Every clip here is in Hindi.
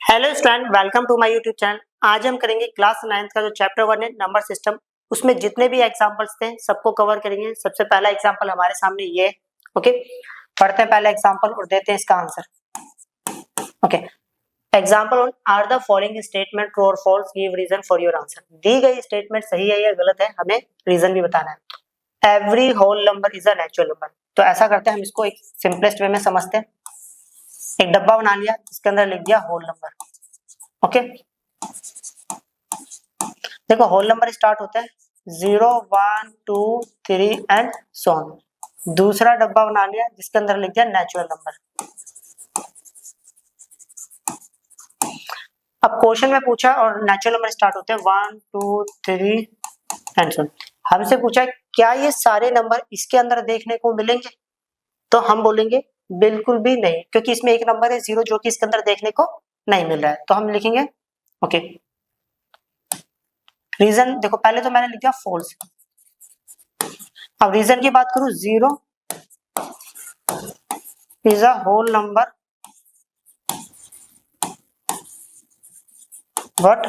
Hello student, welcome to my YouTube channel. आज हम करेंगे क्लास 9th का जो चैप्टर 1 है नंबर सिस्टम। उसमें जितने भी एग्जांपल्स थे सबको कवर करेंगे। सबसे पहला एग्जांपल हमारे सामने ये है। ओके, पढ़ते हैं पहला एग्जांपल और देते हैं इसका answer. Okay, example are the following statement true और false, give reason for your answer. दी गई स्टेटमेंट सही है या गलत है, हमें रीजन भी बताना है। Every whole number is a natural number. तो ऐसा करते हैं, हम इसको एक सिंपलेस्ट वे में समझते हैं। एक डब्बा बना लिया, इसके अंदर लिख दिया होल नंबर। ओके, देखो होल नंबर स्टार्ट होता है 0 1 2 3 एंड सो ऑन। दूसरा डब्बा बना लिया जिसके अंदर लिख दिया नेचुरल नंबर। अब क्वेश्चन में पूछा और नेचुरल नंबर स्टार्ट होते हैं 1 2 3 एंड सो ऑन। हमसे पूछा क्या ये सारे नंबर इसके अंदर देखने को मिलेंगे, तो हम बोलेंगे बिल्कुल भी नहीं, क्योंकि इसमें एक नंबर है 0 जो कि इसके अंदर देखने को नहीं मिल रहा है। तो हम लिखेंगे ओके। रीजन देखो, पहले तो मैंने लिख दिया फॉल्स। अब रीजन की बात करूं, 0 is a whole number but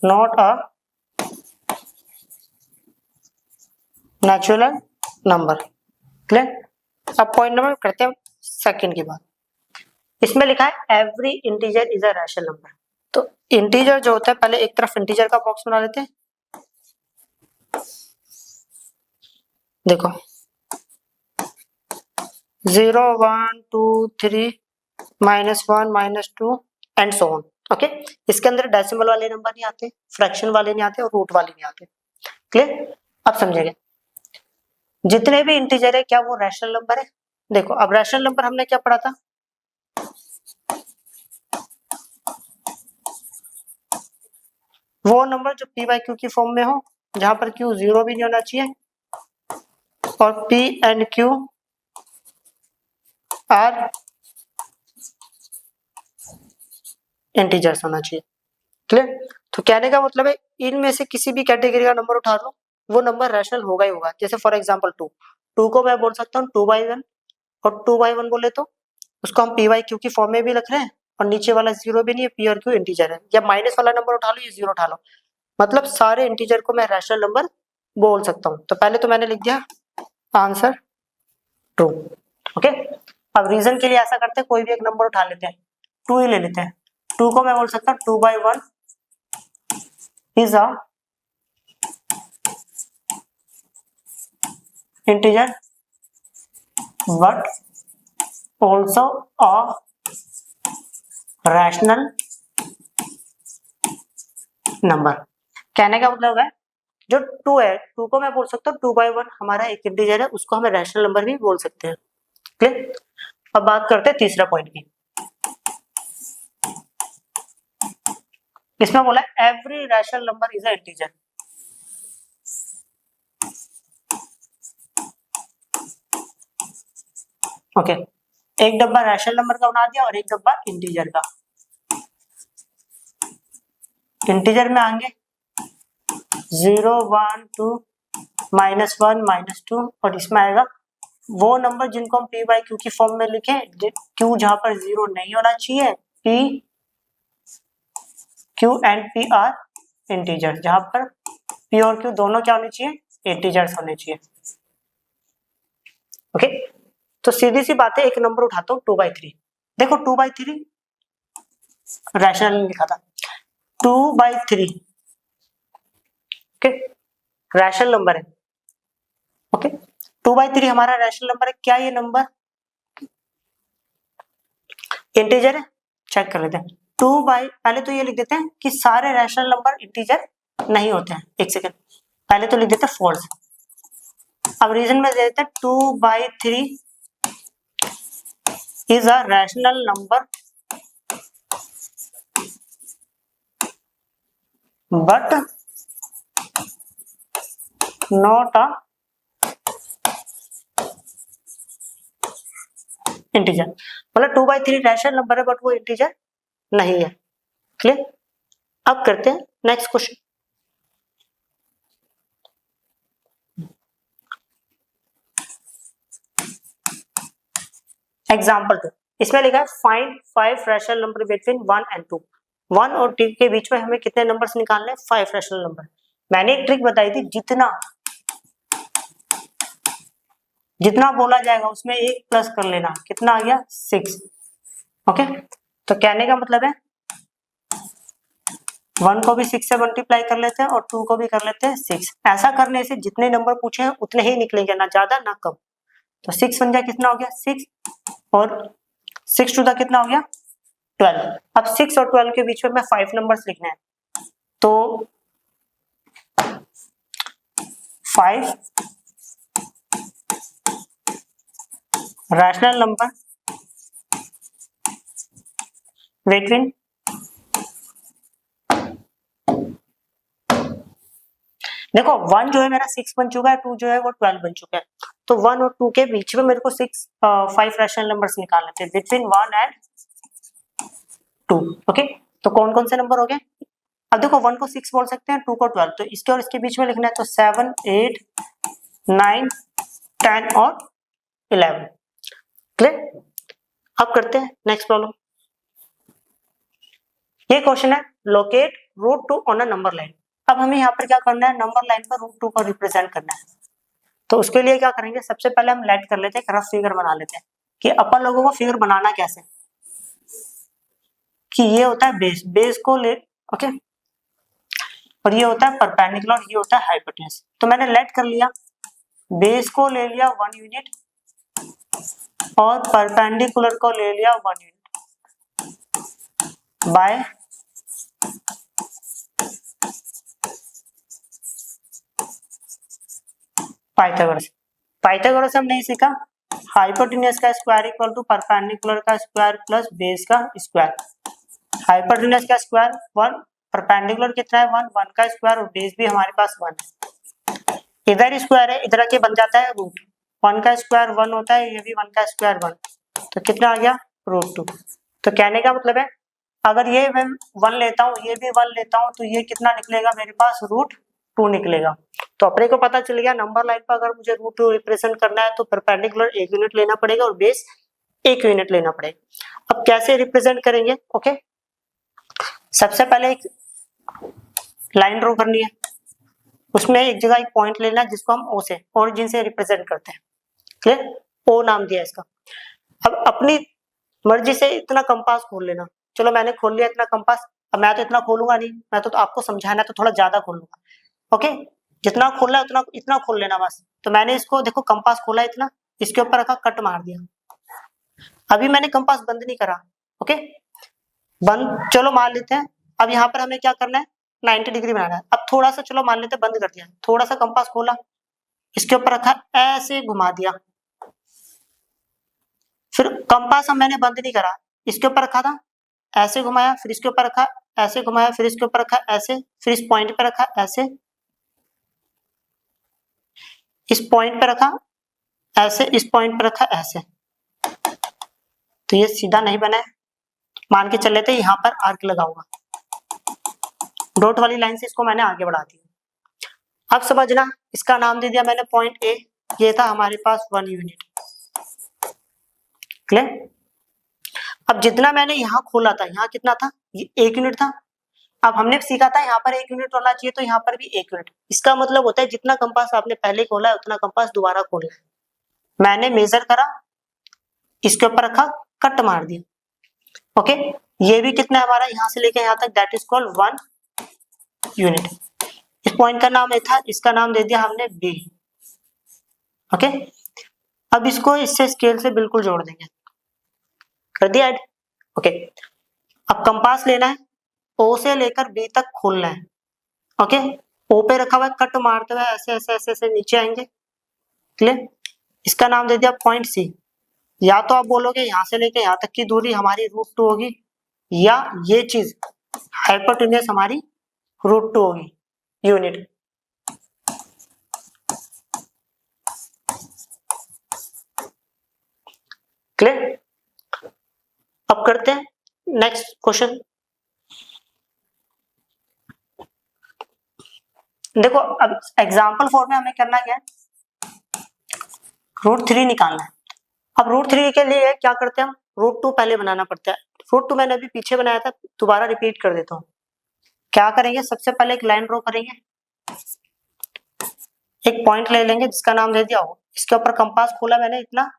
not a natural number. Clear. अब पॉइंट नंबर करते हैं सेकंड की बात। इसमें लिखा है every integer is a rational number. तो इंटीजर जो होता है, पहले एक तरफ इंटीजर का बॉक्स बना लेते हैं। देखो 0 1 2 3 -1 -2 एंड सो ऑन। ओके, इसके अंदर डेसिमल वाले नंबर नहीं आते, फ्रैक्शन वाले नहीं आते और रूट वाले नहीं आते। क्लियर। अब समझेंगे, जितने भी इंटीजर है क्या वो रैशनल नंबर है। देखो अब रैशनल नंबर हमने क्या पढ़ा था, वो नंबर जो पी बाई क्यू की फॉर्म में हो, जहां पर क्यू 0 भी नहीं होना चाहिए और P and Q R integers होना चाहिए। क्लियर। तो कहने का मतलब है इनमें से किसी भी कैटेगरी का नंबर उठा लो, वो नंबर रैशनल होगा ही होगा। जैसे फॉर एग्जांपल 2 को मैं बोल सकता हूँ 2/1, और 2/1 बोले तो उसको हम पी बाई क्यू की फॉर्म में भी लिख रहे हैं और नीचे वाला 0 भी नहीं है, पी और क्यू इंटीजर है। या माइनस वाला नंबर उठा लो या 0 उठा लो, मतलब सारे इंटीजर को मैं रैशनल नंबर बोल सकता हूँ। तो पहले तो मैंने लिख दिया आंसर ट्रू। ओके, अब रीजन के लिए ऐसा करते हैं, कोई भी एक नंबर उठा लेते हैं, 2 ही ले लेते हैं। 2 को मैं बोल सकता हूँ 2/1 is a integer but also a rational number। कहने का मतलब है जो 2 है, 2 को मैं बोल सकता हूँ 2/1 हमारा एक इंटीजर है, उसको हमें रैशनल नंबर भी बोल सकते हैं। क्लियर। अब बात करते हैं तीसरा पॉइंट की। इसमें बोला every rational number is a integer. Okay, एक डब्बा रैशनल नंबर का बना दिया और एक डब्बा इंटीजर का। इंटीजर में आएंगे 0 1 2 -1 -2, और इसमें आएगा वो नंबर जिनको हम पी बाई क्यू की फॉर्म में लिखे, क्यू जहां पर 0 नहीं होना चाहिए, P Q and P R integer, जहां पर पी और क्यू दोनों क्या होने चाहिए, इंटीजर्स होने चाहिए। ओके, तो सीधी सी बात है, एक नंबर उठाता हूँ 2/3। देखो 2/3 रैशनल लिखा था, 2/3 ओके रैशनल नंबर है। ओके, 2/3 हमारा रैशनल नंबर है। क्या ये नंबर इंटीजर है, चेक कर लेते हैं। पहले तो ये लिख देते हैं कि सारे रैशनल नंबर इंटीजर नहीं होते हैं। एक सेकंड, पहले तो लिख देते हैं फॉल्स। अब रीजन में दे देते हैं 2/3 is a rational number but not a integer. मतलब 2/3 रैशनल नंबर है बट वो इंटीजर नहीं है। क्लियर। अब करते हैं नेक्स्ट क्वेश्चन। एग्जाम्पल 2, इसमें लिखा है find 5 rational number between 1 and 2। 1 और 2 के बीच में हमें कितने नंबर्स निकालने हैं? 5 रैशनल नंबर। मैंने एक ट्रिक बताई थी, जितना बोला जाएगा उसमें एक प्लस कर लेना। कितना आ गया? 6। ओके, तो कहने का मतलब है 1 को भी 6 से मल्टीप्लाई कर लेते हैं और 2 को भी कर लेते हैं 6। ऐसा करने से जितने नंबर पूछे हैं उतने ही निकलेंगे, ना ज्यादा ना कम। तो 6 बन गया, कितना हो गया? 6, और 6 टू द कितना हो गया? 12। अब 6 और 12 के बीच में मैं 5 नंबर्स लिखने हैं, तो 5 रैशनल नंबर बिटवीन देखो 1 जो है मेरा 6 बन चुका है, 2 जो है वो 12 बन चुका है। तो 1 और 2 के बीच में मेरे को 5 रैशनल नंबर्स निकालने थे बिटवीन 1 एंड 2। ओके, तो कौन कौन से नंबर हो गए? अब देखो 1 को 6 बोल सकते हैं, 2 को 12, तो इसके और इसके बीच में लिखना है, तो 7, 8, 9, 10 और 11। क्लियर? अब करते हैं नेक्स्ट प्रॉब्लम। ये क्वेश्चन है locate root 2 on a number line. अब हमें यहाँ पर क्या करना है? नंबर लाइन पर रूट 2 को रिप्रेजेंट करना है। तो उसके लिए क्या करेंगे? सबसे पहले हम लेट कर लेते हैं, रफ फिगर बना लेते हैं कि अपन लोगों को फिगर बनाना कैसे, कि ये होता है बेस, बेस को ले, ओके, और ये होता है परपेंडिकुलर, ये होता है हाइपोटेन्यूज। तो मैंने लेट कर लिया, बेस को ले लिया 1 यूनिट और परपेंडिकुलर को ले लिया 1 यूनिट बाय पाइथागोरस। पाइथागोरस हम नहीं सीखा, हाइपोटेन्यूज का स्क्वायर इक्वल टू परपेंडिकुलर का स्क्वायर प्लस बेस का स्क्वायर। हाइपोटेन्यूज का स्क्वायर 1, परपेंडिकुलर कितना है? 1, 1 का स्क्वायर और बेस भी हमारे पास 1 है। इधर स्क्वायर है, इधर के बन जाता है रूट। 1 का स्क्वायर 1 होता है, ये भी 1 का स्क्वायर 1, तो कितना आ गया? रूट 2। तो कहने का मतलब है अगर ये मैं 1 लेता हूँ, ये भी 1 लेता हूँ, तो ये कितना निकलेगा मेरे पास? रूट 2 निकलेगा। तो अपने को पता चल गया नंबर लाइन पर अगर मुझे रूट 2 रिप्रेजेंट करना है तो परपेंडिकुलर 1 यूनिट लेना पड़ेगा और बेस 1 यूनिट लेना पड़ेगा। अब कैसे रिप्रेजेंट करेंगे? ओके, सबसे पहले एक लाइन ड्रॉ करनी है, उसमें एक जगह एक पॉइंट लेना है जिसको हम ओ से, ओरिजिन से रिप्रेजेंट करते हैं। क्लियर? ओ नाम दिया इसका। अब अपनी मर्जी से इतना कंपास खोल लेना। चलो मैंने खोल लिया इतना कंपास। अब मैं तो इतना खोलूंगा नहीं, मैं तो आपको समझाना है तो थोड़ा ज्यादा खोलूंगा। ओके, जितना खोलना है उतना इतना खोल लेना बस। तो मैंने इसको देखो कंपास खोला इतना, इसके ऊपर रखा, कट मार दिया। अभी मैंने कंपास बंद नहीं करा। ओके, बंद चलो मान लेते हैं। अब यहाँ पर हमें क्या करना है? 90 डिग्री बनाना है। अब थोड़ा सा चलो मान लेते हैं बंद कर दिया, थोड़ा सा कंपास खोला, इसके ऊपर रखा, ऐसे घुमा दिया। फिर कंपास अब मैंने बंद नहीं करा, इसके ऊपर रखा था, ऐसे घुमाया, फिर इसके ऊपर रखा, ऐसे घुमाया, फिर इसके ऊपर रखा, ऐसे, फिर इस पॉइंट पे रखा, ऐसे, इस पॉइंट पे रखा, ऐसे, इस पॉइंट पे रखा, ऐसे। तो ये सीधा नहीं बना है, मान के चल लेते यहाँ पर आर्क लगाऊंगा, डॉट वाली लाइन से इसको मैंने आगे बढ़ा दिया। अब समझना, इसका नाम दे दिया मैंने पॉइंट ए, ये था हमारे पास 1 यूनिट। क्लियर? अब जितना मैंने यहाँ खोला था, यहाँ कितना था? ये 1 यूनिट था। अब हमने सीखा था यहाँ पर 1 यूनिट होना चाहिए, तो यहाँ पर भी 1 यूनिट। इसका मतलब होता है जितना कंपास आपने पहले खोला है उतना कंपास दोबारा खोलना है। मैंने मेजर करा, इसके ऊपर रखा, कट मार दिया। ओके, ये भी कितना है हमारा? यहाँ से लेके यहाँ तक, दैट इज कॉल्ड 1 यूनिट। इस पॉइंट का नाम ए था, इसका नाम दे दिया हमने बी। ओके, अब इसको इससे स्केल से बिल्कुल जोड़ देंगे, कर दिया ऐड। ओके, अब कंपास लेना है, ओ से लेकर बी तक खोलना है। ओके, ओ पे रखा हुआ है, कट मारते हुए ऐसे ऐसे ऐसे ऐसे नीचे आएंगे। क्लियर? इसका नाम दे दिया पॉइंट सी। या तो आप बोलोगे यहाँ से लेके यहाँ तक की दूरी हमारी √2 होगी, या ये चीज हाइपोटेन्यूज हमारी √2 होगी यूनिट। क्लियर? अब करते हैं नेक्स्ट क्वेश्चन। देखो अब एग्जाम्पल 4 में हमें करना क्या है? √3 निकालना है। अब √3 के लिए क्या करते हैं हम? रूट 2 पहले बनाना पड़ता है। रूट 2 मैंने अभी पीछे बनाया था, दोबारा रिपीट कर देता हूँ। क्या करेंगे, सबसे पहले एक लाइन ड्रॉ करेंगे, एक पॉइंट ले लेंगे जिसका नाम दे दिया हो, इसके ऊपर कंपास खोला मैंने इतना,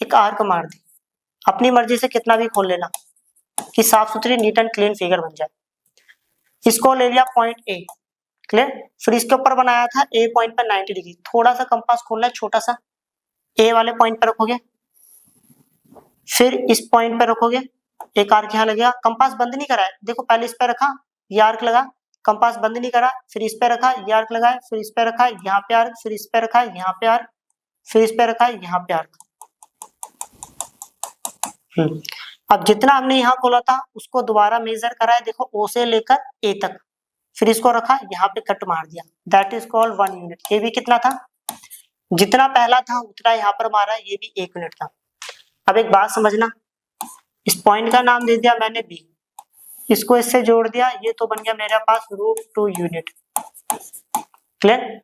एक आर्क मार दी, अपनी मर्जी से कितना भी खोल लेना कि साफ सुथरी नीट एंड क्लीन फिगर बन जाए। इसको ले लिया पॉइंट ए, क्लियर। फिर इसके ऊपर बनाया था ए पॉइंट पर 90 डिग्री, थोड़ा सा कंपास खोलना है छोटा सा, ए वाले पॉइंट पर रखोगे, फिर इस पॉइंट पर रखोगे, एक आर्क यहाँ लगेगा, कंपास बंद नहीं करा है, देखो पहले इस पे रखा, ये आर्क लगा, कंपास बंद नहीं करा, फिर इस पे रखा, ये आर्क लगाया, फिर इस पे रखा, यहाँ पे आर्क, फिर इस पे रखा, यहाँ पे आर्क, फिर इस पे रखा, यहाँ पे आर्क। अब जितना हमने यहाँ खोला था उसको दोबारा मेजर करा है, देखो ओ से लेकर ए तक, फिर इसको रखा, यहाँ पे कट मार दिया, दैट इज कॉल्ड 1 यूनिट। ये भी कितना था, जितना पहला था उतना यहाँ पर मारा, ये भी 1 यूनिट था। अब एक बात समझना, इस पॉइंट का नाम दे दिया मैंने बी, इसको इससे जोड़ दिया, ये तो बन गया मेरे पास √2 यूनिट, क्लियर।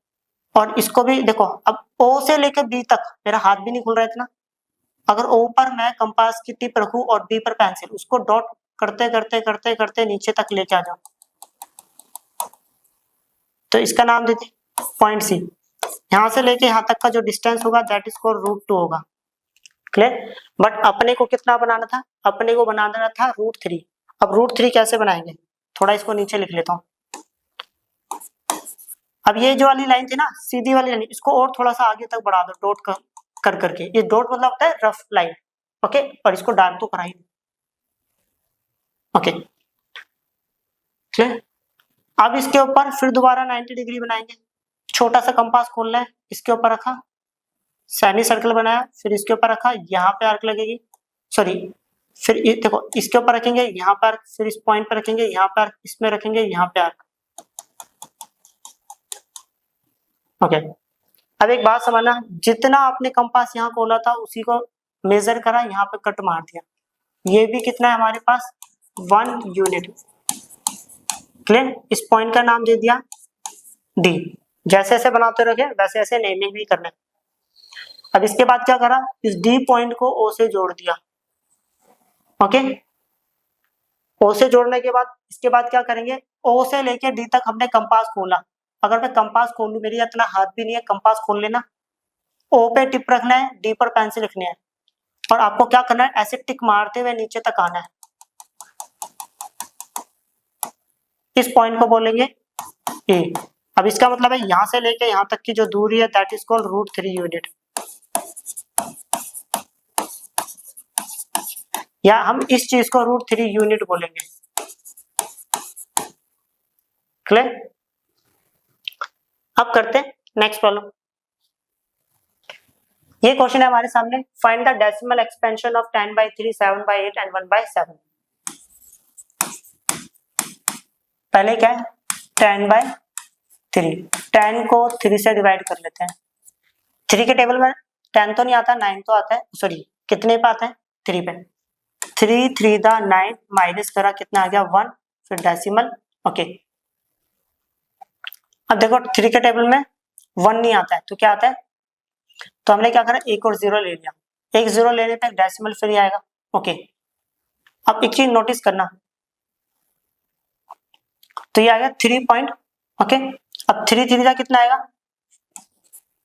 और इसको भी देखो, अब ओ से लेकर बी तक मेरा हाथ भी नहीं खुल रहा है इतना, अगर ओ पर मैं कंपास की टिप रखूं और बी पर पेंसिल, उसको डॉट करते करते करते करते नीचे तक लेके आ जाऊं, तो इसका नाम देते पॉइंट सी। यहां से लेके यहां तक का जो डिस्टेंस होगा दैट इज कॉल्ड √2 होगा, क्लियर। बट अपने को कितना बनाना था, अपने को बनाना था √3। अब √3 कैसे बनाएंगे, थोड़ा इसको नीचे लिख लेता हूँ। अब ये जो वाली लाइन थी ना, सीधी वाली लाइन, इसको और थोड़ा सा आगे तक बढ़ा दो डॉट कर करके, ये डॉट मतलब होता है रफ लाइन, ओके। और इसको डार्क तो कराई, ओके, क्लियर। अब इसके ऊपर फिर दोबारा 90 डिग्री बनाएंगे, छोटा सा कंपास खोलना है, इसके ऊपर रखा, सेमी सर्कल बनाया, फिर इसके ऊपर रखा, यहाँ पे आर्क लगेगी, सॉरी, फिर देखो इसके ऊपर रखेंगे, यहाँ पर आर्क, फिर इस पॉइंट पर रखेंगे, यहाँ पर आर्क, इसमें रखेंगे, यहाँ पे आर्क, ओके। अब एक बात समझना, जितना आपने कंपास यहाँ खोला था उसी को मेजर करा, यहाँ पे कट मार दिया, ये भी कितना है हमारे पास 1 यूनिट, क्लियर। इस पॉइंट का नाम दे दिया डी, जैसे जैसे बनाते रहे वैसे ऐसे नेमिंग भी करना है। अब इसके बाद क्या करा, इस डी पॉइंट को ओ से जोड़ दिया, ओके। ओ से जोड़ने के बाद इसके बाद क्या करेंगे, ओ से लेके डी तक हमने कंपास खोला, अगर मैं कंपास खोल लूं, मेरी इतना हाथ भी नहीं है, कंपास खोल लेना, ओ पे टिप रखना है, डी पर पेंसिल लिखनी है, और आपको क्या करना है, ऐसे टिक मारते हुए नीचे तक आना है, इस पॉइंट को बोलेंगे ए। अब इसका मतलब है यहां से लेके यहां तक की जो दूरी है दैट इज कॉल्ड √3 यूनिट, या हम इस चीज को √3 यूनिट बोलेंगे, क्लियर। अब करते हैं नेक्स्ट प्रॉब्लम। ये क्वेश्चन है हमारे सामने, find the decimal expansion of 10/3, 7/8 and 1/7। पहले क्या है, 10/3, 10 को 3 से डिवाइड कर लेते हैं, 3 के टेबल में 10 तो नहीं आता, 9 तो आता है, सॉरी कितने पे आता है, 3 पे, 3 3 दा 9, माइनस करा कितना आ गया 1, फिर डेसिमल, ओके। अब देखो 3 के टेबल में 1 नहीं आता है तो क्या आता है, तो हमने क्या करा, एक और 0 ले लिया, एक 0 लेने पे डेसिमल फ्री आएगा, ओके। अब एक चीज नोटिस करना, तो ये आ गया 3 पॉइंट, ओके। अब 3 3 का कितना आएगा,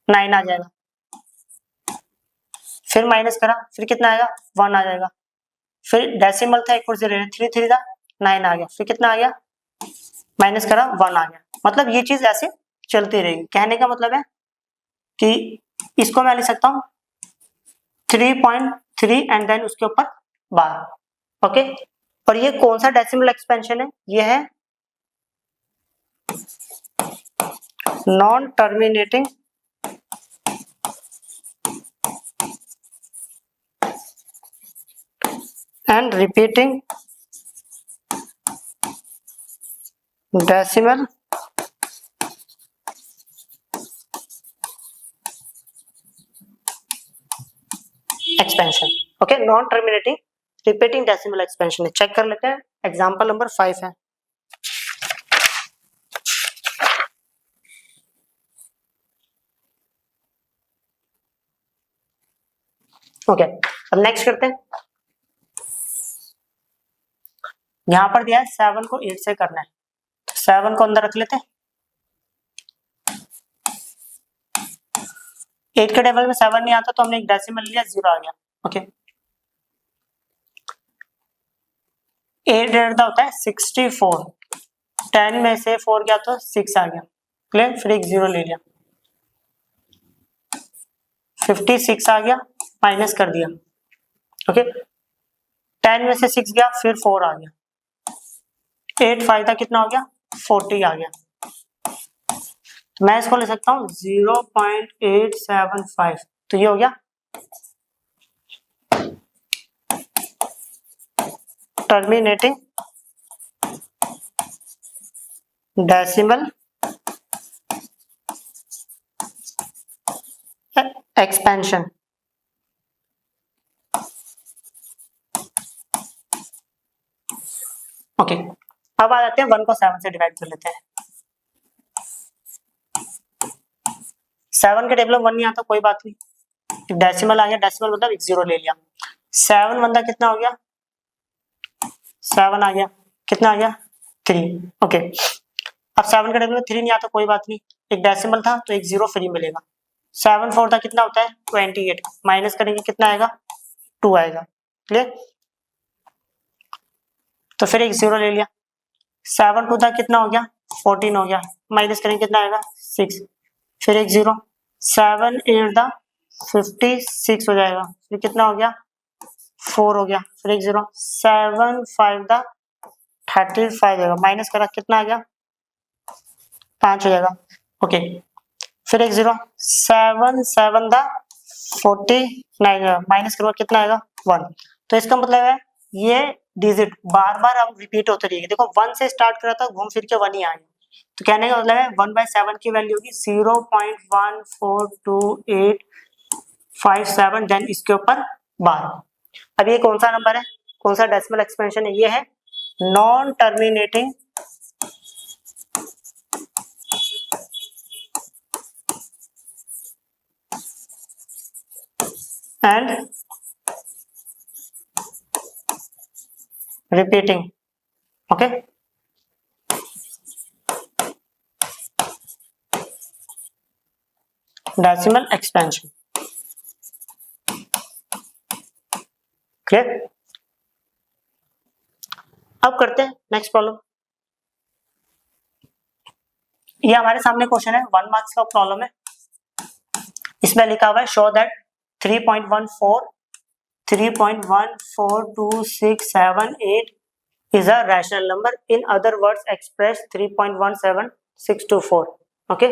9 आ जाएगा, फिर माइनस करा, फिर कितना आएगा 1 आ जाएगा, फिर डेसिमल था एक और 0, 3 3 का 9 आ गया, फिर कितना आ गया, माइनस करा 1 आ गया। मतलब ये चीज ऐसे चलती रहेगी, कहने का मतलब है कि इसको मैं लिख सकता हूँ 3.3 एंड देन उसके ऊपर 12, ओके। और ये कौन सा डेसिमल एक्सपेंशन है, ये है non terminating and repeating decimal expansion, okay. Non terminating repeating decimal expansion है, चेक कर लेते हैं, एग्जांपल नंबर 5 है, ओके। अब नेक्स्ट करते हैं, यहाँ पर दिया है 7 को 8 से करना है, तो 7 को अंदर रख लेते हैं। 8 के टेबल में 7 नहीं आता तो हमने एक डेसिमल लिया, 0 आ गया। ओके, 8 डेढ़ होता है 64, 10 में से 4 गया तो 6 आ गया। क्लियर, फिर एक 0 ले लिया, 56 आ गया, माइनस कर दिया। ओके, 10 में से 6 गया, फिर 4 आ गया, 8 फायदा कितना हो गया, 40 आ गया। तो मैं इसको ले सकता हूँ 0.875, तो ये हो गया टर्मिनेटिंग डेसिमल एक्सपेंशन। ओके, अब आ जाते हैं 1 को 7 से डिवाइड कर लेते हैं। 7 के टेबल में 1 नहीं आता, कोई बात नहीं, डेसिमल आ गया, डेसिमल मतलब एक 0 ले लिया। 7 बंदा कितना हो गया, 7 आ गया, कितना आ गया, 3। ओके, अब 7 के टेबल में 3 नहीं आता, कोई बात नहीं, एक डेसिमल था तो एक 0 फ्री मिलेगा। 7 4 था, कितना होता है 28, माइनस करेंगे कितना आएगा, 2 आएगा। क्लियर, तो फिर एक 0 ले लिया। 7 2 था, कितना हो गया 14 हो गया, माइनस करेंगे कितना आएगा 6, फिर एक 0। 7 8 था 56 हो जाएगा, फिर कितना हो गया 4 हो गया, फिर एक 0। 7 5 था 35 हो जाएगा, माइनस करा कितना आ गया 5 हो जाएगा। ओके, फिर एक 0। 7 7 था 49, माइनस करो कितना आएगा 1। तो इसका मतलब है ये डिजिट बार बार अब रिपीट होते रहेगी। देखो 1 से स्टार्ट करा था, घूम फिर के 1 ही आएगा, तो कहने का मतलब है 1/7 की वैल्यू होगी 0.142857, देन इसके ऊपर बार। अब ये कौन सा नंबर है, कौन सा डेसिमल एक्सपेंशन है, ये है non terminating and repeating. Okay, decimal expansion. Clear, अब करते हैं नेक्स्ट प्रॉब्लम। ये हमारे सामने क्वेश्चन है, 1 मार्क्स का प्रॉब्लम है। इसमें लिखा हुआ है show that 3.14678 is a rational number, in other words express 3.17624। Okay,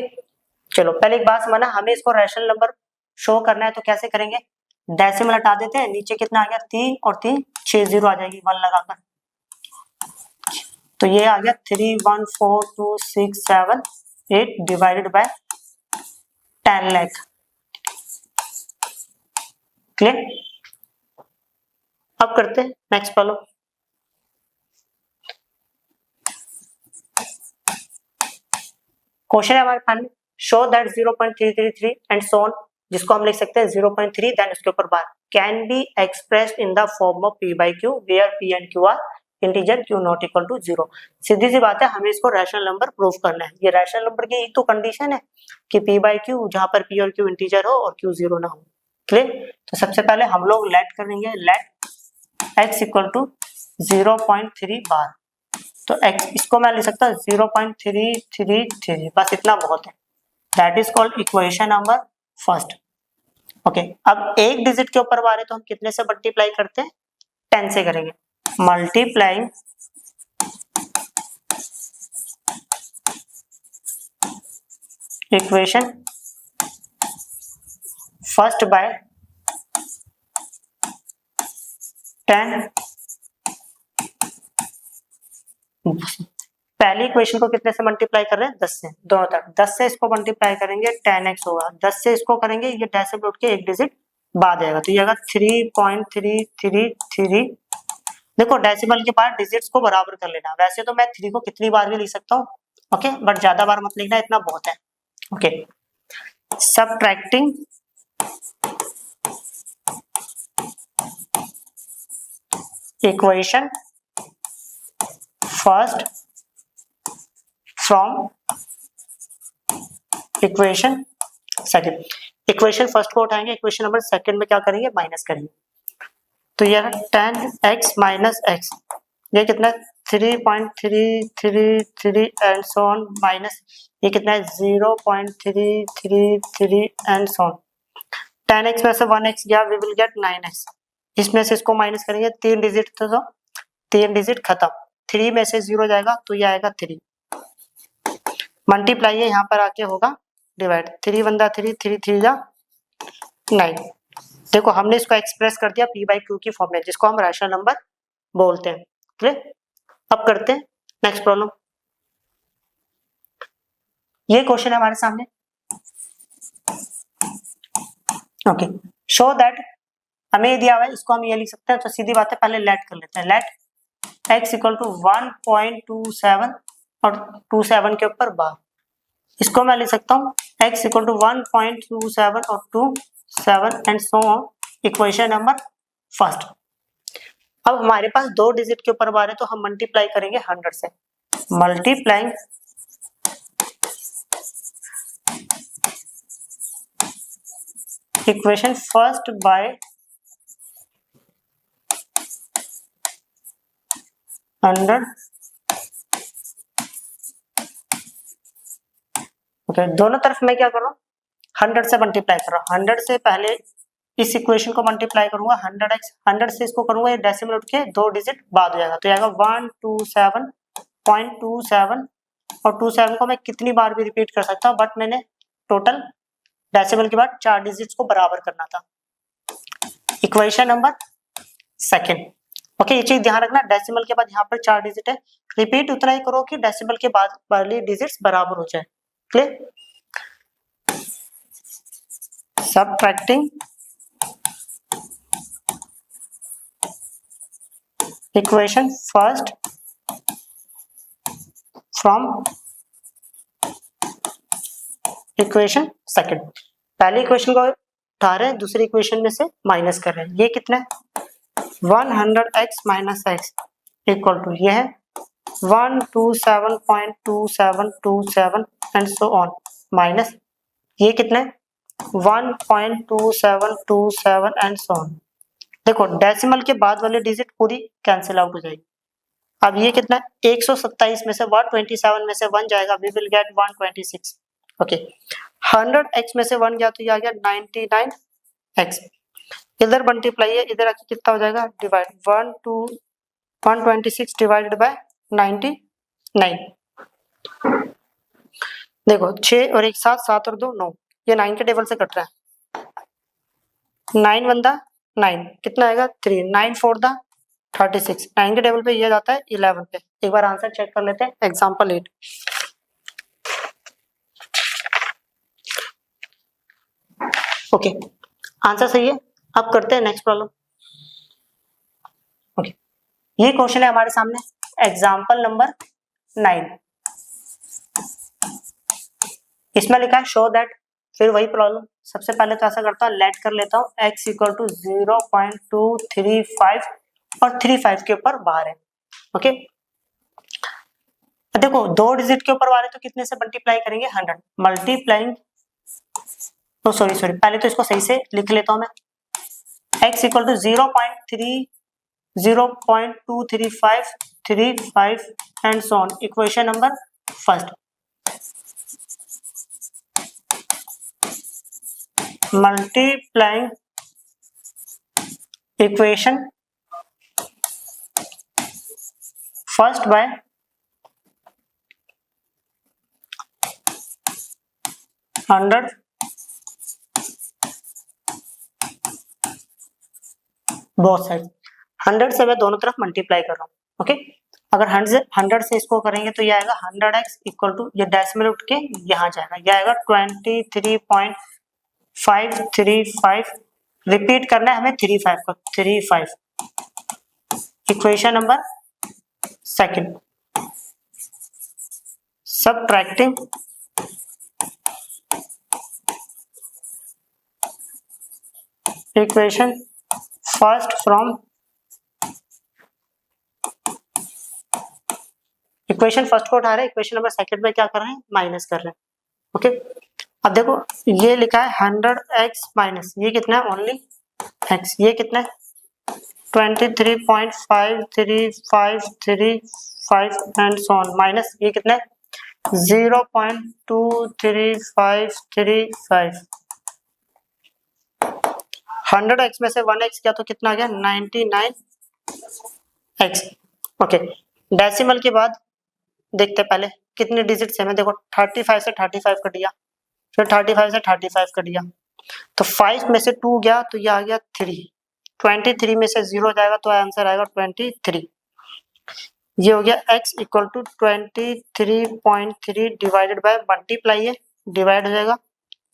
चलो पहले एक बात समझना, हमें इसको रैशनल नंबर शो करना है तो कैसे करेंगे, डेसिमल हटा देते हैं, नीचे कितना आ गया 3 और 3 6 0 आ जाएगी 1 लगाकर, तो ये आ गया 3142678 डिवाइडेड बाय 10 लाख। क्लियर, अब करते हैं नेक्स्ट प्रॉब्लम। क्वेश्चन है हमारे सामने, show that 0.333 and so on, जिसको हम लिख सकते हैं 0.3 देन उसके ऊपर bar, can be expressed in the form of p by q where p and q are integer q not equal to 0। सीधी सी बात है, हमें इसको रैशनल नंबर प्रूव करना है। ये रैशनल नंबर की एक तो कंडीशन है कि p by q जहां पर p और q इंटीजर हो और q 0 ना हो। क्लियर, तो सबसे पहले हम लोग लेट करेंगे, लेट x इक्वल टू 0.3 बार, तो x इसको मैं लिख सकता हूँ 0.333, बस इतना बहुत है, that is called equation number first. Okay, अब एक डिजिट के ऊपर बार है तो हम कितने से मल्टीप्लाई करते हैं, 10 से करेंगे, मल्टीप्लाइंग इक्वेशन फर्स्ट बाय 10। पहली इक्वेशन को कितने से मल्टीप्लाई कर रहे हैं, 10 से, दोनों तरफ 10 से इसको मल्टीप्लाई करेंगे 10x होगा, 10 से इसको करेंगे ये डेसिमल उठ के एक डिजिट बाद आएगा, तो ये आएगा 3.333। देखो डेसिमल के बाद डिजिट्स को बराबर कर लेना, वैसे तो मैं 3 को कितनी बार भी लिख सकता हूँ, ओके, बट ज्यादा बार मत लिखना, इतना बहुत है। Okay, subtracting equation first from equation second. Equation first को उठाएंगे, इक्वेशन नंबर सेकंड में क्या करेंगे, माइनस करेंगे। तो यह 10x माइनस एक्स, ये कितना है 3.333 एंड सो ऑन, माइनस ये कितना है 0.333 एंड सो ऑन। 10x में से 1x गया, वी विल गेट 9x। इसमें से इसको माइनस करेंगे, 3 डिजिट तो 3 डिजिट खत्म, 3 में से 0 जाएगा तो ये आएगा 3। मल्टीप्लाई है, यहाँ पर आके होगा डिवाइड, 3 1 3, 3 3 जा 9। देखो हमने इसको एक्सप्रेस कर दिया p बाई क्यू की फॉर्म में, जिसको हम रैशनल नंबर बोलते हैं। क्लियर? अब करते हैं नेक्स्ट प्रॉब्लम। ये क्वेश्चन है हमारे सामने। ओके, शो दैट, हमें ये दिया हुआ है, इसको हम ये लिख सकते हैं। तो सीधी बात है, पहले लेट कर लेते हैं। लेट x इक्वल टू 1.27 और 27 के ऊपर बार, इसको मैं लिख सकता हूँ x इक्वल टू 1.27 और 27 and so on, equation number first. अब हमारे पास 2 डिजिट के ऊपर बार है, तो हम मल्टीप्लाई करेंगे 100 से। Multiplying equation first by 100। Okay, दोनों तरफ मैं क्या कर रहा हूँ, 100 से मल्टीप्लाई कर रहा हूँ। 100 से पहले इस इक्वेशन को मल्टीप्लाई करूंगा 100x, 100 से इसको करूंगा, ये डेसिमल उठ के 2 डिजिट बाद हो जाएगा, तो आएगा 127.27 और 27 को मैं कितनी बार भी रिपीट कर सकता हूँ, बट मैंने टोटल डेसिमल के बाद 4 डिजिट्स को बराबर करना था। Equation number second. ओके, ये चीज ध्यान रखना, डेसिमल के बाद यहाँ पर 4 डिजिट है, रिपीट उतना ही करो कि डेसिमल के बाद वाली डिजिट्स बराबर हो जाए। Clear? Subtracting equation first from equation second. पहले इक्वेशन को उठा रहे हैं, दूसरी इक्वेशन में से माइनस कर रहे हैं। ये कितना है 100x minus x equal to ये है 127.2727 एंड सो ऑन, माइनस ये कितना है 1.2727 एंड सो ऑन। देखो डेसिमल के बाद वाली डिजिट पूरी कैंसिल आउट हो जाएगी। अब ये कितना 127 में से 127 में से 1 जाएगा, we will get 126। Okay, 100x में से 1 गया तो ये आ गया 99x। इधर मल्टीप्लाई है, इधर आके कितना हो जाएगा डिवाइड, 126 डिवाइडेड बाय 99। देखो 6 और 1 7, 7 और 2 9, ये 9 के टेबल से कट रहा है। 9 1 9, कितना आएगा 3, 9 4 36, 9 के टेबल पे ये जाता है 11 पे। एक बार आंसर चेक कर लेते हैं, एग्जांपल 8। ओके, आंसर सही है। अब करते हैं नेक्स्ट प्रॉब्लम। ओके, ये क्वेश्चन है हमारे सामने, एग्जांपल नंबर 9। इसमें लिखा है शो दैट, फिर वही प्रॉब्लम। सबसे पहले तो ऐसा करता हूँ, लेट कर लेता हूँ x इक्वल टू 0.235 और 35 के ऊपर बाहर है। ओके, देखो 2 डिजिट के ऊपर बाहर है, तो कितने से मल्टीप्लाई करेंगे 100। मल्टीप्लाइंग, तो सॉरी पहले तो इसको सही से लिख लेता हूँ मैं, x equal to 0.235 and so on, equation number first. Multiplying equation first by 100 both side. 100 से मैं दोनों तरफ मल्टीप्लाई कर रहा हूँ। ओके, अगर 100 से इसको करेंगे तो ये आएगा 100x इक्वल टू, ये डेसिमल उठ के यहाँ जाएगा, ये आएगा 23.535। रिपीट करना है हमें 35 को, 35। Equation number second. Subtracting equation first from equation first को उठा रहे हैं, इक्वेशन नंबर सेकंड में क्या कर रहे हैं, माइनस कर रहे हैं। ओके, अब देखो ये लिखा है 100x माइनस ये कितना है, ओनली x, ये कितना है 23.5353 एंड सो ऑन, माइनस ये कितना है 0.2355। 100x में से 1x क्या तो कितना आ गया 99x। ओके, डेसिमल के बाद देखते पहले कितने डिजिट से, मैं देखो 35 से 35 कट गया, फिर 35 से 35 कट गया, तो 5 में से 2 गया तो ये आ गया 3, 23 में से 0 जाएगा तो आंसर आएगा 23। ये हो गया x equal to 23.3 divided by multiply है, डिवाइड हो जाएगा,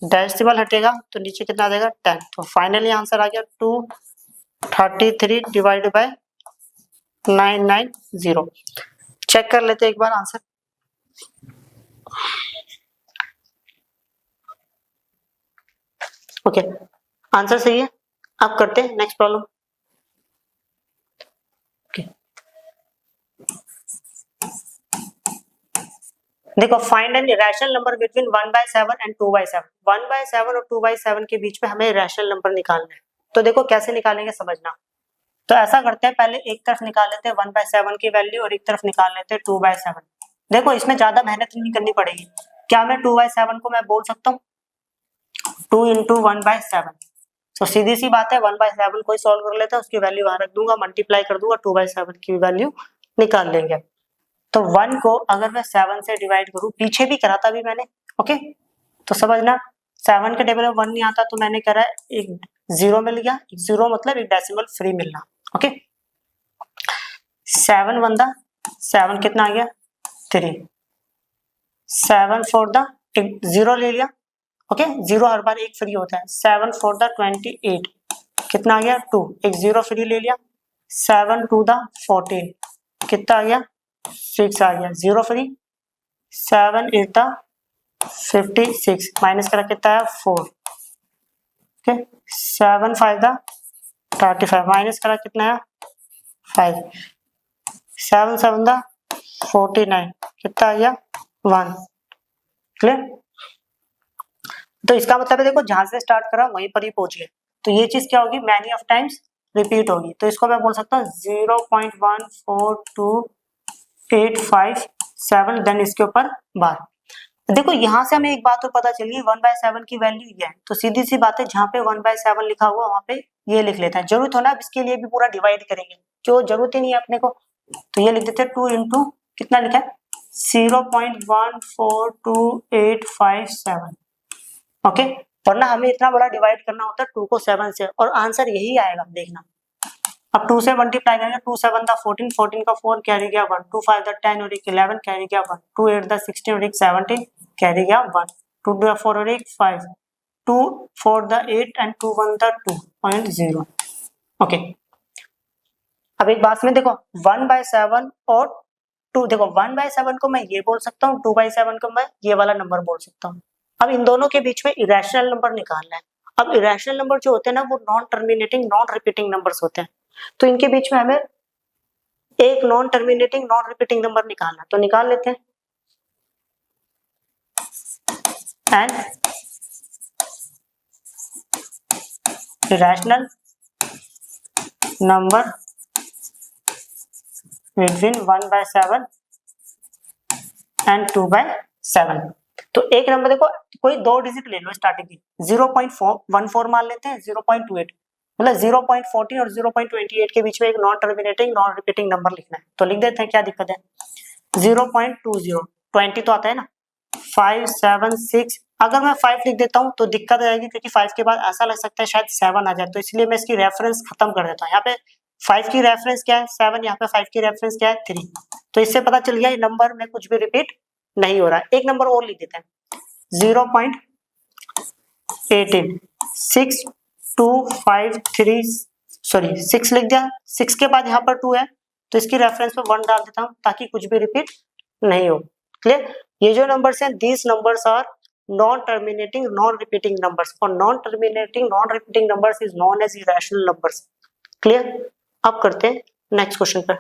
डेसिमल हटेगा तो नीचे कितना आ जाएगा 10, तो फाइनली आंसर आ गया 233 डिवाइडेड बाय 990। चेक कर लेते एक बार आंसर। ओके, आंसर सही है। अब करते हैं नेक्स्ट प्रॉब्लम। देखो find an rational number between 1/7 and 2/7। 1/7 और 2/7 के बीच में हमें रैशनल नंबर निकालना है। तो देखो कैसे निकालेंगे समझना। तो ऐसा करते हैं, पहले एक तरफ निकाल लेते हैं 1/7 की वैल्यू और एक तरफ निकाल लेते हैं 2/7। देखो इसमें ज्यादा मेहनत नहीं करनी पड़ेगी। क्या मैं 2/7 को मैं बोल सकता हूँ 2 इंटू 1/7। तो सीधी सी बात है 1/7 को ही सॉल्व कर लेते हैं, उसकी वैल्यू वहां रख दूंगा, मल्टीप्लाई कर दूंगा, 2/7 की वैल्यू निकाल लेंगे। तो 1 को अगर मैं 7 से डिवाइड करूं, पीछे भी करा था अभी मैंने, ओके, तो समझना 7 के टेबल में 1 नहीं आता तो मैंने करा एक 0 मिल गया, 0 मतलब एक डेसिमल फ्री मिलना। ओके, 7 1 दा 7 कितना आ गया 3, 7 4 दा 0 ले लिया, ओके, 0 हर बार एक फ्री होता है, 7 4 दा 28 कितना आ गया 2, एक 0 फ्री ले लिया, 7 2 दा 14 कितना आ गया 6 आ गया, 0 फ्री, 7 8 दा 56 माइनस करा कितना है 4, ओके, 7 5 दा 35 माइनस करा कितना है 5, 7 7 दा 49 कितना आ गया 1। क्लियर? तो इसका मतलब है देखो जहां से स्टार्ट करा वहीं पर ही पहुंच गए, तो ये चीज क्या होगी मैनी ऑफ टाइम्स रिपीट होगी। तो इसको मैं बोल सकता हूँ 0.14285 देन इसके ऊपर बार। देखो यहाँ से हमें एक बात तो पता चली 1/7 की वैल्यू ये है, तो सीधी सी बात है जहाँ पे 1/7 लिखा हुआ वहां पे ये लिख लेते हैं। जरूरत हो ना अब इसके लिए भी पूरा डिवाइड करेंगे, क्यों जरूरत ही नहीं है अपने को, तो ये लिख देते हैं 2 इंटू कितना लिखा है 0.14285। ओके, वरना हमें इतना बड़ा डिवाइड करना होता है 2 को 7 से और आंसर यही आएगा देखना। अब 2 से मल्टीप्लाई करेंगे, 2 7 दा 14, 14 का 4 कैरी गया 1, 2 5 दा 10 और 11 कैरी गया 1, 2 8 दा 16 और 17 कैरी गया 1, 2 दा 4 और 5, 2 4 दा 8 एंड 2 1 दा 2.0। ओके, अब एक बात में देखो 1/7 और 2, देखो 1/7 को मैं ये बोल सकता हूँ, 2/7 को मैं ये वाला नंबर बोल सकता हूँ। अब इन दोनों के बीच में इरेशनल नंबर निकालना है। अब इरेशनल नंबर जो होते हैं ना वो non terminating non repeating numbers होते हैं, तो इनके बीच में हमें एक non terminating non repeating number निकालना, तो निकाल लेते हैं। And irrational number between 1/7 and 2/7। तो एक नंबर देखो कोई 2 डिजिट ले लो स्टार्टिंग की, 0.14 मान लेते हैं, 0.28 मतलब 0.14 और 0.28 के बीच में एक non terminating non repeating number लिखना है, तो लिख देते हैं, क्या दिक्कत है 0.20, 20 तो आता है ना, 5 7 6, अगर मैं 5 लिख देता हूँ तो दिक्कत आएगी क्योंकि 5 के बाद ऐसा लग सकता है शायद 7 आ जाए, तो इसलिए मैं इसकी रेफरेंस खत्म कर देता हूँ। यहाँ पे 5 की रेफरेंस क्या है 7, यहाँ पे 5 की रेफरेंस क्या है 3, तो इससे पता चल गया ये नंबर में कुछ भी रिपीट नहीं हो रहा है। एक नंबर और लिख देते हैं 0.18 6253, सॉरी 6 लिख दिया, 6 के बाद यहाँ पर 2 है तो इसकी रेफरेंस पे 1 डाल देता हूँ ताकि कुछ भी रिपीट नहीं हो। क्लियर? ये जो नंबर्स हैं these numbers are non terminating non repeating numbers, और non terminating non repeating numbers is known as irrational numbers. Clear? अब करते हैं नेक्स्ट क्वेश्चन पर।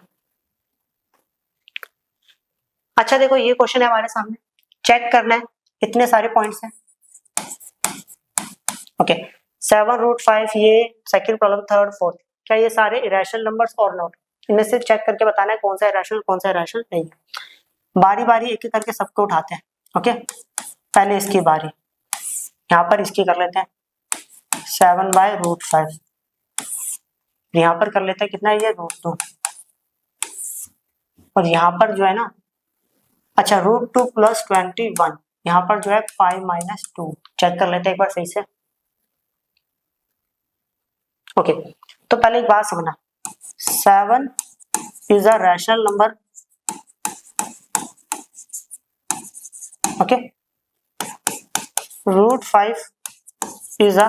अच्छा देखो ये क्वेश्चन है हमारे सामने, चेक करना है, इतने सारे पॉइंट्स हैं। ओके 7√5, ये सेकंड प्रॉब्लम, थर्ड, फोर्थ, क्या ये सारे इरेशनल नंबर्स और नॉट? इनमें से चेक करके बताना है कौन सा इरेशनल कौन सा इरेशनल नहीं। बारी बारी एक एक करके सबको उठाते हैं। ओके पहले इसकी बारी, यहाँ पर इसकी कर लेते हैं 7/√5, यहाँ पर कर लेते हैं कितना है ये √2, और यहाँ पर जो है ना, अच्छा √2 + 21, यहाँ पर जो है 5 - 2, चेक कर लेते हैं एक बार सही से। ओके तो पहले एक बात समझना, 7 is a rational number. Okay √5 is a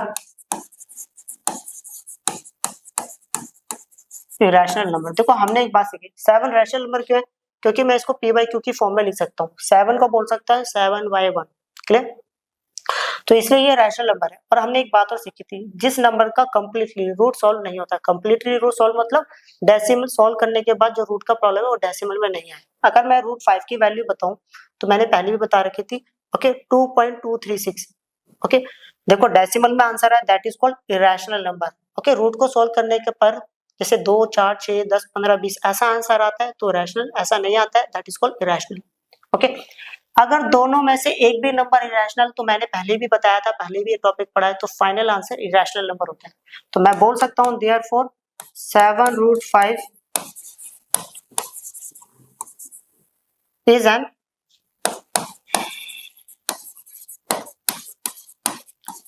irrational number. देखो हमने एक बात सीखी, 7 रैशनल नंबर क्यों है, क्योंकि मैं इसको p/q की फॉर्म में लिख सकता हूँ। 7 को बोल सकता है 7/1, क्लियर? तो इसलिए ये रैशनल नंबर है। और हमने एक बात और सीखी थी, जिस नंबर का कंप्लीटली रूट सॉल्व नहीं होता, कंप्लीटली रूट सॉल्व मतलब डेसिमल सॉल्व करने के बाद जो रूट का प्रॉब्लम है वो डेसिमल में नहीं आए। अगर मैं √5 की वैल्यू बताऊं तो मैंने पहले भी बता रखी थी, ओके 2.236। ओके देखो डेसिमल में आंसर है, that is called irrational number. Okay root को सॉल्व करने के पर जैसे 2, 4, 6, 10, 15, 20 ऐसा आंसर आता है तो रैशनल, ऐसा नहीं आता है that is called irrational. Okay अगर दोनों में से एक भी नंबर इरेशनल, तो मैंने पहले भी बताया था, पहले भी ये टॉपिक पढ़ा है, तो फाइनल आंसर इरेशनल नंबर होता है। तो मैं बोल सकता हूं therefore 7√5 is an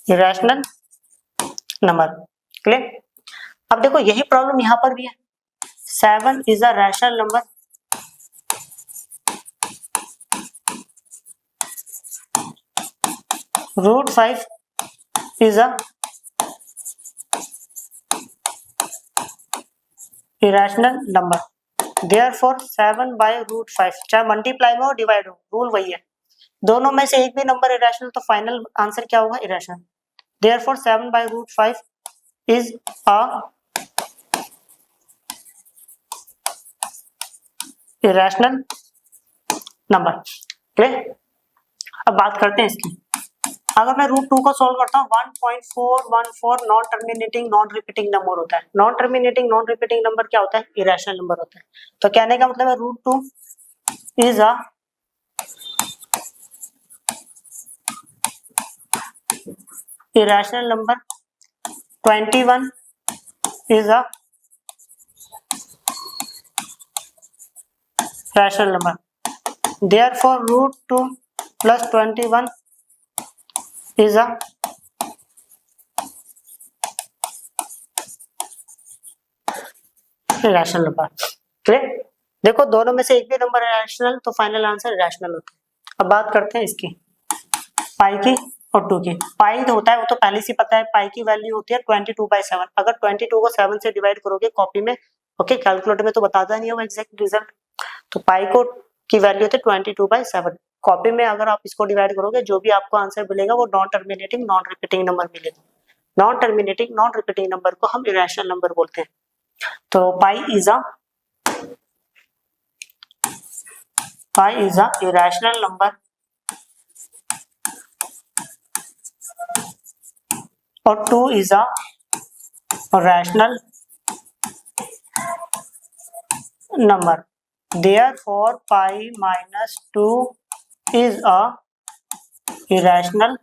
irrational number, clear? अब देखो यही प्रॉब्लम यहां पर भी है, 7 is a rational number, √5 is a irrational number, therefore 7/√5, चाहे मल्टीप्लाई में हो डिवाइड हो, रूल वही है, दोनों में से एक भी नंबर इरेशनल तो फाइनल आंसर क्या होगा, irrational. therefore 7/√5 is a irrational number, clear? अब बात करते हैं इसकी, अगर मैं √2 को सॉल्व करता हूँ 1.414 non terminating non repeating number होता है। Non terminating non repeating number क्या होता है, इरेशनल नंबर होता है। तो कहने का मतलब है √2 is a irrational number, 21 is a rational number, therefore √2 plus 21 is a irrational number, clear? देखो दोनों में से एक भी नंबर रैशनल तो फाइनल आंसर रैशनल होता है। अब बात करते हैं इसकी, पाई की और 2 की। पाई तो होता है वो तो पहले से पता है, पाई की वैल्यू होती है 22/7। अगर 22 को 7 से डिवाइड करोगे कॉपी में, ओके कैलकुलेटर में तो बताता नहीं होगा एग्जैक्ट रिजल्ट, तो पाई को की वैल्यू होती है 22/7। कॉपी में अगर आप इसको डिवाइड करोगे जो भी आपको आंसर मिलेगा वो non terminating non repeating number मिलेगा। Non terminating non repeating number को हम इरेशनल नंबर बोलते हैं। तो pi is a irrational number और 2 is a rational number, therefore pi minus 2 is a irrational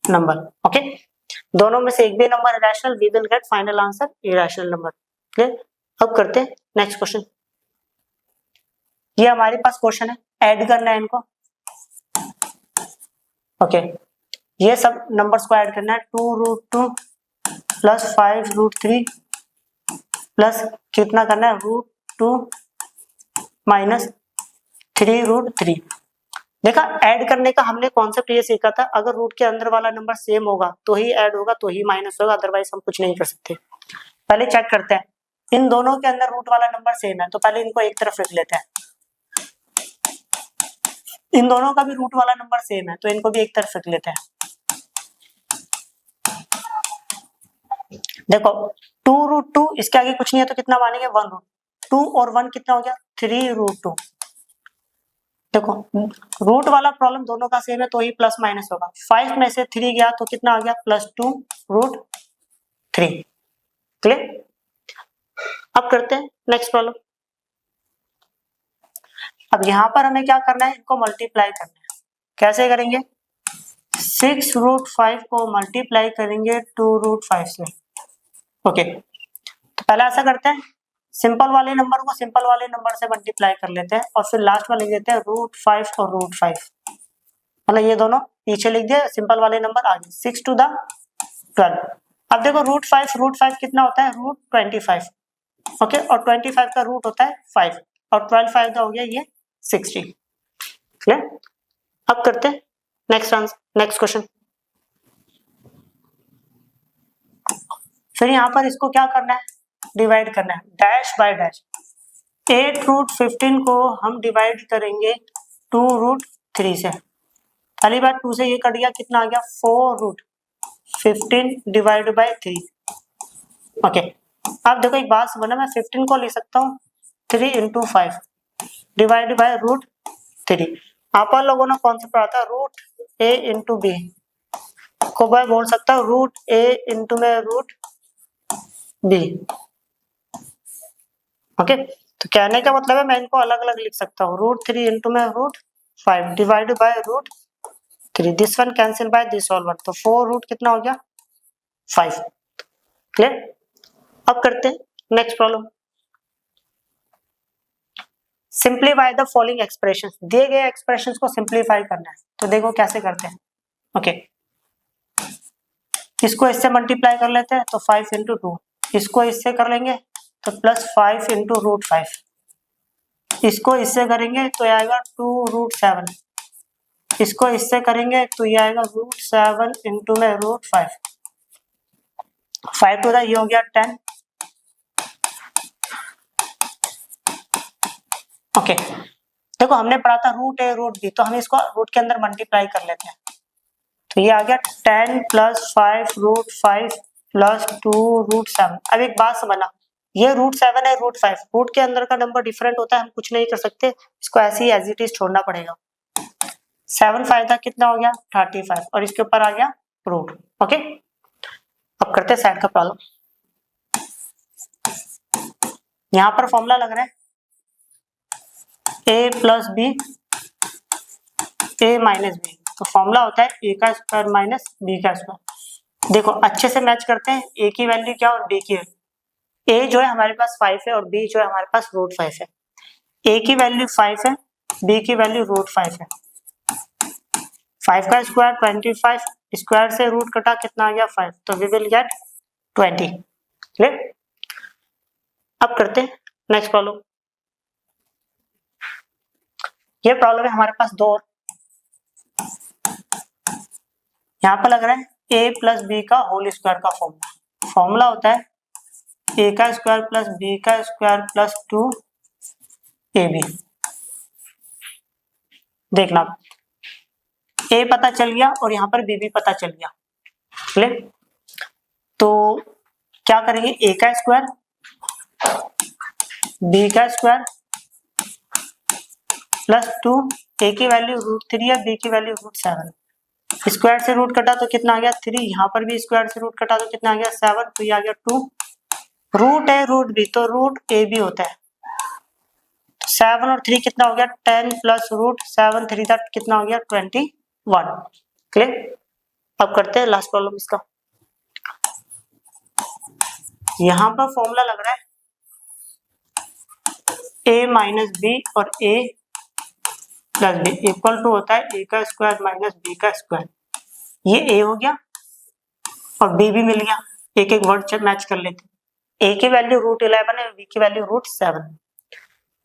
number, okay? दोनों में से एक भी number irrational, we will get final answer irrational number, clear? अब करते हैं नेक्स्ट क्वेश्चन। ये हमारे पास क्वेश्चन है, ऐड करना है इनको, ओके ये सब नंबर्स को ऐड करना है, 2√2 प्लस 5√3 प्लस कितना करना है, √2 माइनस 3√3। देखा ऐड करने का हमने कॉन्सेप्ट ये सीखा था, अगर रूट के अंदर वाला नंबर सेम होगा तो ही ऐड होगा, तो ही माइनस होगा, अदरवाइज हम कुछ नहीं कर सकते। पहले चेक करते हैं, इन दोनों के अंदर रूट वाला नंबर सेम है तो पहले इनको एक तरफ रख लेते हैं। इन दोनों का भी रूट वाला नंबर सेम है तो इनको भी एक तरफ रख लेते हैं। देखो 2√2 इसके आगे कुछ नहीं है तो कितना मानेंगे, 1√2, 2 और 1 कितना हो गया 3√2। देखो रूट वाला प्रॉब्लम दोनों का सेम है तो ही प्लस माइनस होगा। 5 में से 3 गया तो कितना आ गया +2√3। क्लियर। अब करते हैं नेक्स्ट प्रॉब्लम। अब यहाँ पर हमें क्या करना है, इनको मल्टीप्लाई करना है। कैसे करेंगे, 6√5 को मल्टीप्लाई करेंगे 2√5 से। ओके, तो पहले ऐसा करते हैं, सिंपल वाले नंबर को सिंपल वाले नंबर से मल्टीप्लाई कर लेते हैं और फिर लास्ट में लिख देते हैं √5 और √5। मतलब ये दोनों पीछे लिख दिया, सिंपल वाले नंबर आगे 6 to the 12। अब देखो √5 कितना होता है √25। ओके, और 25 का रूट होता है 5 और 12 5 का हो गया ये 60। क्लियर। अब करते हैं नेक्स्ट आंसर, नेक्स्ट क्वेश्चन। फिर यहाँ पर इसको क्या करना है, डिवाइड करना है डैश बाय डैश। 8√15 को हम डिवाइड करेंगे 2√3 से। पहली बार 2 से ये कट गया, कितना आ गया 4√15 डिवाइड बाय 3। ओके, अब देखो एक बात समझना, मैं 15 को लिख सकता हूँ 3 × 5 डिवाइड बाय √3। आप लोगों ने कौन सा पढ़ा था, √a × b को मैं बोल सकता हूँ √a × √b। ओके, तो कहने का मतलब है मैं इनको अलग अलग लिख सकता हूँ, √3 × √5 divide by √3। This one cancel by this all one, तो 4 कितना हो गया 5। क्लियर। अब करते हैं next problem. Simplify the following expression. दिए गए एक्सप्रेशंस को सिंप्लीफाई करना है, तो देखो कैसे करते हैं। ओके, इसको इससे मल्टीप्लाई कर लेते हैं तो 5 × 2। इसको इससे कर लेंगे तो +5 × √5। इसको इससे करेंगे तो ये आएगा 2√7। इसको इससे करेंगे तो ये आएगा √7 × √5। 5 to the ये हो गया 10। ओके, देखो हमने पढ़ा था √a √b, तो हम इसको रूट के अंदर मल्टीप्लाई कर लेते हैं। तो ये आ गया 10 + 5√5 + 2√7। अब एक बात समझना, ये √7 है √5, रूट के अंदर का नंबर डिफरेंट होता है, हम कुछ नहीं कर सकते, इसको ऐसे ही एज इट इज छोड़ना पड़ेगा। 7 फायदा कितना हो गया 35 और इसके ऊपर आ गया रूट। ओके, अब करते हैं साइड का प्रॉब्लम। यहां पर फॉर्मूला लग रहा है a + b a - b, तो फॉर्मूला होता है a² - b²। देखो अच्छे से मैच करते हैं, a की वैल्यू क्या और b की है। a जो है हमारे पास 5 है और b जो है हमारे पास √5 है। a की वैल्यू 5 है, b की वैल्यू √5 है। 5 का स्क्वायर 25, स्क्वायर से रूट कटा कितना आ गया 5, तो वी विल गेट 20। क्लियर। अब करते हैं नेक्स्ट प्रॉब्लम। ये प्रॉब्लम है हमारे पास दो और। यहाँ पर लग रहा है a + b का होल स्क्वायर का फॉर्मूला। फॉर्मूला होता है a² + b² + 2ab। देखना, a पता चल गया और यहाँ पर b भी पता चल गया। क्लियर। तो क्या करेंगे, a² b² + 2, a की वैल्यू √3 है, b की वैल्यू √7। स्क्वायर से रूट कटा तो कितना आ गया 3, यहाँ पर भी स्क्वायर से रूट कटा तो कितना आ गया 7, तो ये आ गया 2। रूट है √b तो √ab होता है, 7 और 3 कितना हो गया 10 + √7 3 दैट कितना हो गया 21। क्लियर। अब करते हैं लास्ट प्रॉब्लम इसका। यहां पर फॉर्मूला लग रहा है a - b और a + b इक्वल टू होता है a² - b²। ये a हो गया और b भी मिल गया, एक एक वर्ड मैच कर लेते हैं। a की वैल्यू √11 है, b की वैल्यू √7।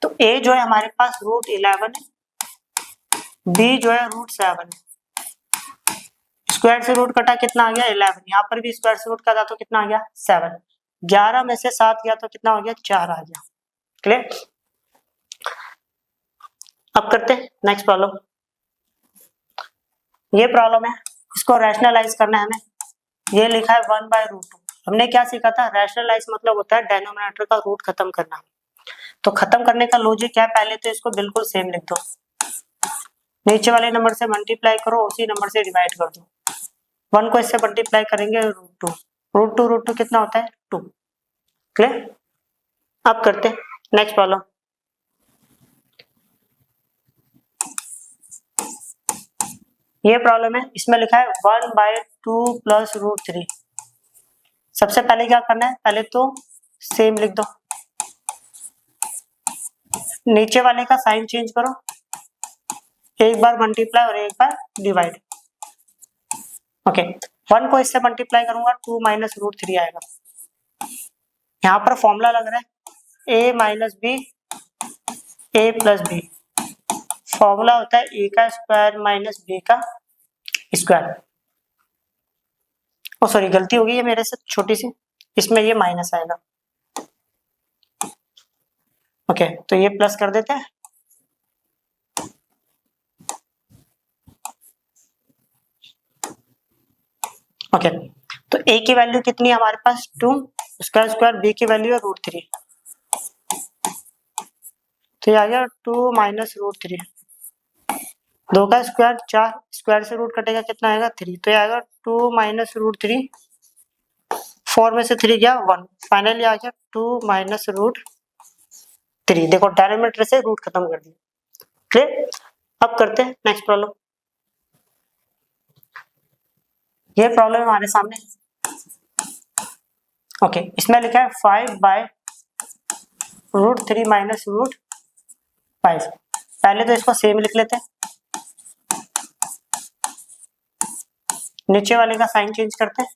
तो a जो है हमारे पास √11 है, b जो है √7 है। स्क्वायर से रूट कटा कितना आ गया 11, यहाँ पर भी स्क्वायर से रूट कटा तो कितना आ गया 7। 11 में से 7 गया तो कितना हो गया 4 आ गया। क्लियर। अब करते हैं नेक्स्ट प्रॉब्लम। ये प्रॉब्लम है, इसको रैशनलाइज करना है हमें। ये लिखा है 1/√2। हमने क्या सीखा था, रैशनलाइज मतलब होता है डिनोमिनेटर का रूट खत्म करना। तो खत्म करने का लॉजिक क्या है, पहले तो इसको बिल्कुल सेम लिख दो, नीचे वाले नंबर से मल्टीप्लाई करो, उसी नंबर से डिवाइड कर दो। 1 को इससे मल्टीप्लाई करेंगे √2 कितना होता है 2। क्लियर? अब करते नेक्स्ट प्रॉब्लम। ये प्रॉब्लम है, इसमें लिखा है 1/2 प्लस √3। सबसे पहले क्या करना है, पहले तो सेम लिख दो, नीचे वाले का साइन चेंज करो, एक बार मल्टीप्लाई और एक बार डिवाइड। ओके, 1 को इससे मल्टीप्लाई करूंगा 2 माइनस √3 आएगा। यहाँ पर फॉर्मूला लग रहा है a minus b a plus b, formula होता है a का स्क्वायर माइनस b का स्क्वायर। ओ सॉरी, गलती हो गई है मेरे से छोटी सी, इसमें ये माइनस आएगा। ओके, तो ये प्लस कर देते हैं। ओके, तो a की वैल्यू कितनी है हमारे पास 2, उसका स्क्वायर, b की वैल्यू है √3, तो ये आ गया 2 माइनस √3। 2 का स्क्वायर 4, स्क्वायर से रूट कटेगा कितना आएगा 3, तो ये आएगा 2 माइनस √3। 4 में से 3 गया 1, फाइनली आ गया 2 माइनस √3। देखो डायनोमीटर से रूट खत्म कर दिया। क्लियर? अब करते हैं नेक्स्ट प्रॉब्लम। ये प्रॉब्लम हमारे सामने, ओके, इसमें लिखा है 5/√3 माइनस √5। पहले तो इसको सेम लिख लेते हैं, नीचे वाले का साइन चेंज करते हैं,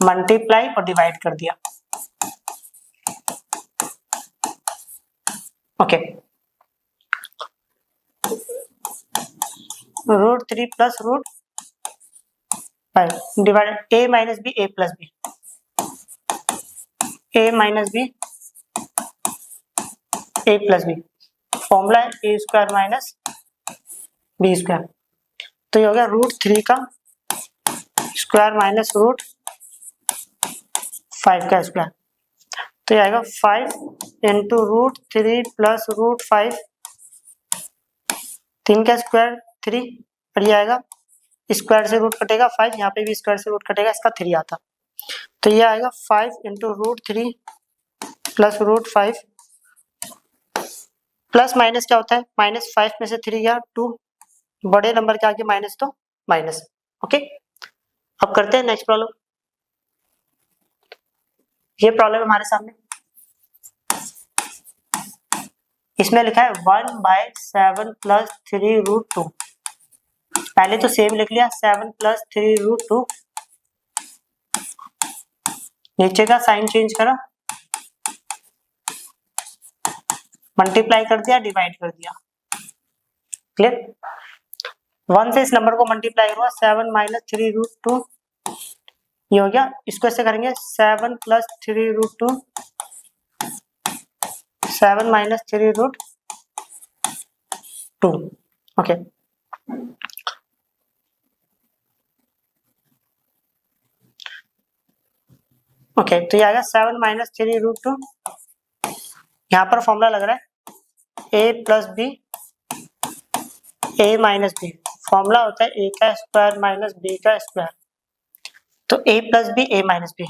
मल्टीप्लाई और डिवाइड कर दिया। Okay, √3 plus √5 divide a minus b a plus b, a minus b a plus b, formula है a square minus b square. तो ये हो गया √3 का स्क्वायर माइनस √5 का स्क्वायर, तो ये आएगा 5 इंटू √3 प्लस √5, 3 का स्क्वायर 3, और ये आएगा स्क्वायर से रूट कटेगा 5, यहाँ पे भी स्क्वायर से रूट कटेगा, इसका 3 आता, तो ये आएगा 5 इंटू √3 प्लस √5, प्लस माइनस क्या होता है, -5 में से 3 गया 2, बड़े नंबर के आगे माइनस तो माइनस। ओके, अब करते हैं नेक्स्ट प्रॉब्लम। ये प्रॉब्लम हमारे सामने, इसमें लिखा है 1/7 प्लस 3√2। पहले तो सेम लिख लिया, 7 प्लस 3√2, नीचे का साइन चेंज करा, मल्टीप्लाई कर दिया, डिवाइड कर दिया। क्लियर? 1 से इस नंबर को मल्टीप्लाई हुआ, 7 माइनस 3√2, ये हो गया। इसको ऐसे करेंगे 7 प्लस 3√2, 7 माइनस 3√2। ओके, ओके, तो ये आएगा 7 माइनस 3√2। यहाँ पर फॉर्मूला लग रहा है a plus b a minus b, formula होता है a का स्क्वायर माइनस b का स्क्वायर, तो a plus b a minus b,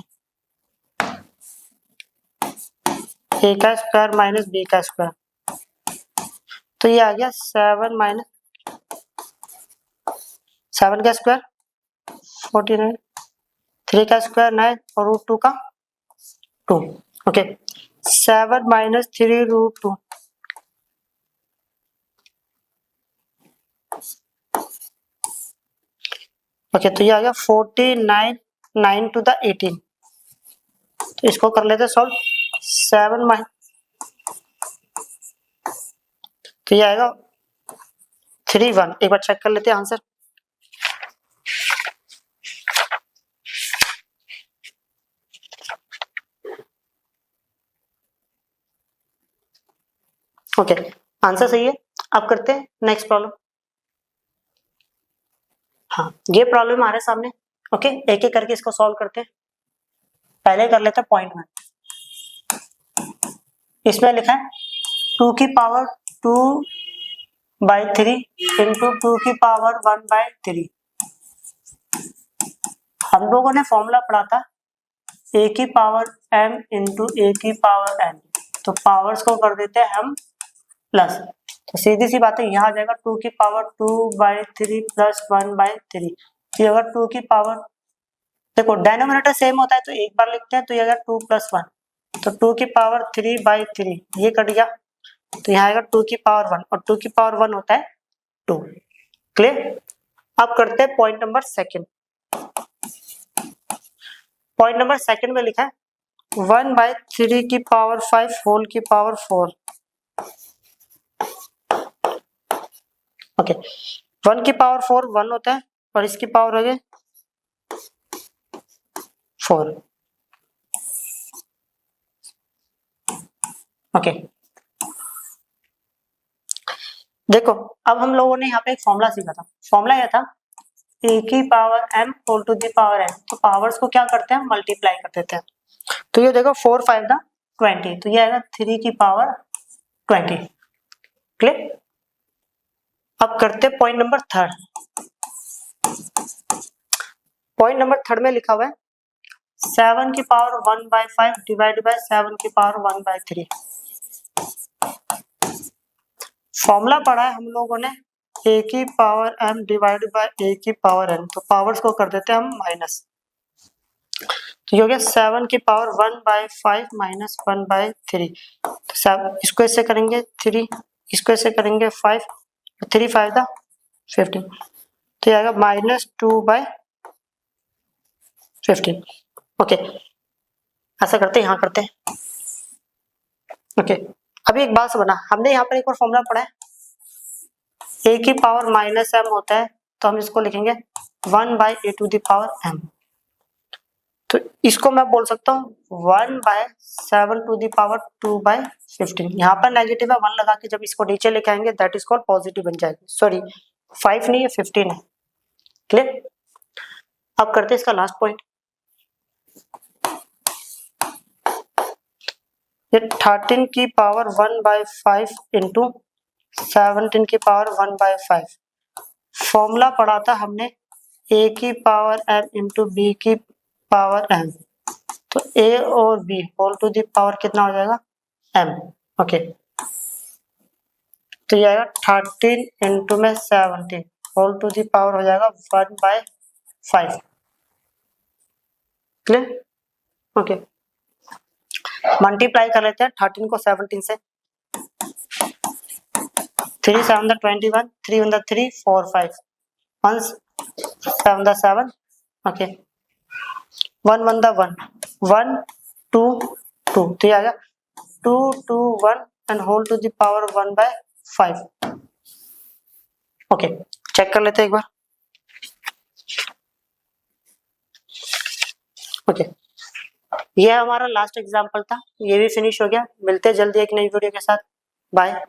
a का स्क्वायर माइनस b का स्क्वायर, तो ये आ गया 7 माइनस 7 का स्क्वायर 49, 3 का स्क्वायर 9 और √2 का 2। ओके, 7 माइनस 3√2, ओके, तो ये आ गया 49, 9 टू द 18, तो इसको कर लेते सॉल्व। 7 माइनस, तो ये आएगा 3 1। एक बार चेक कर लेते हैं आंसर। ओके, आंसर सही है। अब करते हैं नेक्स्ट प्रॉब्लम। हाँ, ये प्रॉब्लम हमारे सामने, ओके, एक एक करके इसको सॉल्व करते हैं। पहले कर लेते हैं पॉइंट में। इसमें लिखा है 2 की पावर 2/3 इंटू 2 की पावर 1/3। हम लोगों ने फॉर्मूला पढ़ा था a की पावर m इंटू a की पावर n, तो पावर्स को कर देते हैं हम प्लस, तो सीधी सी बात है यहाँ आ जाएगा 2 की पावर 2/3 प्लस 1/3। ये अगर 2 की पावर, देखो डेनोमिनेटर सेम होता है तो एक बार लिखते हैं, तो ये अगर 2 + 1 तो 2 की पावर 3/3 ये कट गया, तो यहाँ आएगा 2 की पावर 1 और 2 की पावर 1 होता है 2। क्लियर। अब करते हैं point number second. Point number second में लिखा है 1/3 की पावर 5 होल की पावर 4। ओके, 1 की पावर 4 1 होता है और इसकी पावर हो गई 4। ओके, देखो अब हम लोगों ने यहाँ पे एक फॉर्मूला सीखा था। फॉर्मूला यह था a की power m whole to the power n, तो पावर्स को क्या करते हैं, मल्टीप्लाई कर देते हैं। तो ये देखो 4 5 दा 20, तो ये आएगा 3 की पावर 20। क्लियर। अब करते हैं point number third. Point number third में लिखा हुआ है 7 की पावर 1/5 डिवाइड बाय 7 की पावर 1/3। फॉर्मूला पढ़ा है हम लोगों ने a की power m divide by a की पावर n, तो पावर्स को कर देते हैं हम माइनस, तो ये हो गया 7 की पावर 1/5 माइनस 1/3। तो इसको ऐसे करेंगे 3, इसको ऐसे करेंगे 5, 3 5 दा 15, तो ये आएगा -2/15। ओके, ऐसा करते हैं, यहाँ करते हैं। ओके, अभी एक बात समझना, हमने यहाँ पर एक और फॉर्मूला पढ़ा है a की पावर -m होता है, तो हम इसको लिखेंगे 1/a to the power m। तो इसको मैं बोल सकता हूँ 1/7 टू द पावर 2/15। यहाँ पर नेगेटिव है, 1 लगा के जब इसको नीचे लेके आएंगे दैट इज कॉल्ड पॉजिटिव बन जाएगी। सॉरी 5 नहीं है 15 है। क्लियर। अब करते हैं इसका लास्ट पॉइंट। ये 13 की पावर 1/5 इंटू 17 की पावर 1/5। फॉर्मूला पढ़ा था हमने a की पावर m इंटू बी की पावर m, तो a और b whole to the power कितना हो जाएगा m। ओके, तो ये आएगा 13 इंटू में 17 होल टू दी पावर हो जाएगा 1/5। क्लियर। ओके, मल्टीप्लाई कर लेते हैं 13 को 17 से। 3 7 दा 21, 3 1 दा 3 4 5, 1 7 दा 7। ओके, 1 1 दा 1 1 2 2, तो ये आ गया 2 2 1 and whole to the power 1/5। Okay, check कर लेते हैं एक बार। ओके, ये हमारा लास्ट एग्जांपल था, ये भी फिनिश हो गया। मिलते हैं जल्दी एक नई वीडियो के साथ। बाय।